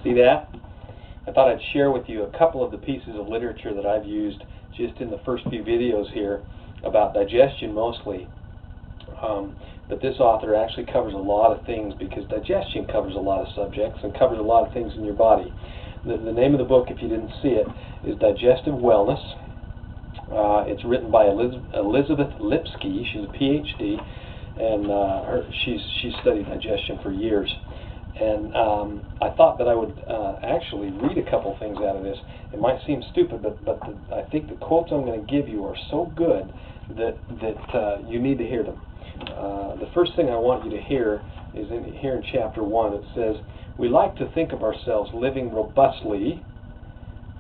See that? I thought I'd share with you a couple of the pieces of literature that I've used just in the first few videos here about digestion mostly. But this author actually covers a lot of things, because digestion covers a lot of subjects and covers a lot of things in your body. The name of the book, if you didn't see it, is Digestive Wellness. It's written by Elizabeth Lipsky. She's a PhD, and she's studied digestion for years. And I thought that I would actually read a couple things out of this. It might seem stupid, but I think the quotes I'm going to give you are so good that you need to hear them. The first thing I want you to hear is here in chapter 1. It says, "We like to think of ourselves living robustly,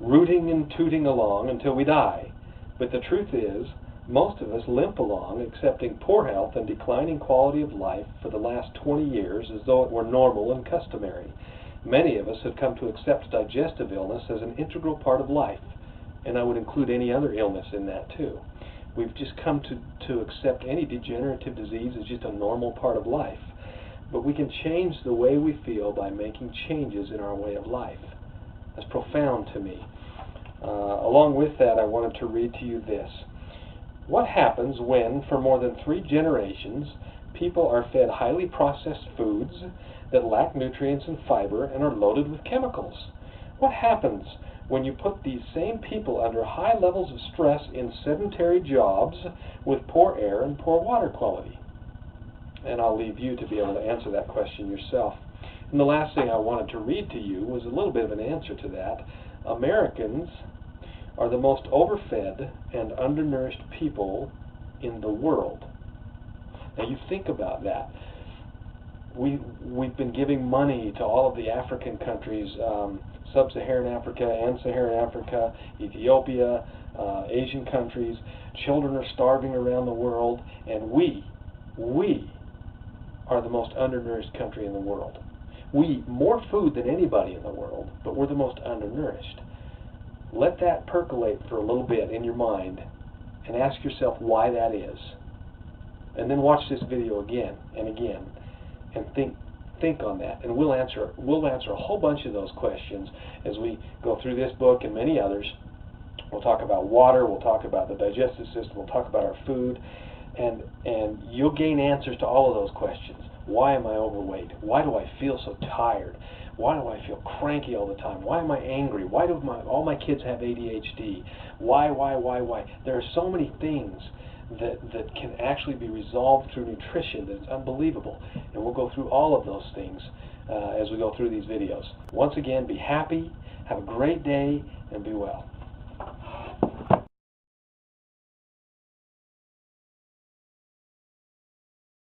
rooting and tooting along until we die. But the truth is, most of us limp along, accepting poor health and declining quality of life for the last 20 years as though it were normal and customary. Many of us have come to accept digestive illness as an integral part of life," and I would include any other illness in that too. We've just come to accept any degenerative disease as just a normal part of life. But we can change the way we feel by making changes in our way of life. That's profound to me. Along with that, I wanted to read to you this. "What happens when, for more than 3 generations, people are fed highly processed foods that lack nutrients and fiber and are loaded with chemicals? What happens when you put these same people under high levels of stress in sedentary jobs with poor air and poor water quality?" And I'll leave you to be able to answer that question yourself. And the last thing I wanted to read to you was a little bit of an answer to that. Americans are the most overfed and undernourished people in the world. Now you think about that. We've been giving money to all of the African countries, Sub-Saharan Africa and Saharan Africa, Ethiopia, Asian countries. Children are starving around the world, and we are the most undernourished country in the world. We eat more food than anybody in the world, but we're the most undernourished. Let that percolate for a little bit in your mind and ask yourself why that is. And then watch this video again and again and think on that. And we'll answer a whole bunch of those questions as we go through this book and many others. We'll talk about water, we'll talk about the digestive system, we'll talk about our food, and you'll gain answers to all of those questions. Why am I overweight? Why do I feel so tired? Why do I feel cranky all the time? Why am I angry? Why do all my kids have ADHD? Why? There are so many things that can actually be resolved through nutrition that it's unbelievable. And we'll go through all of those things as we go through these videos. Once again, be happy, have a great day, and be well.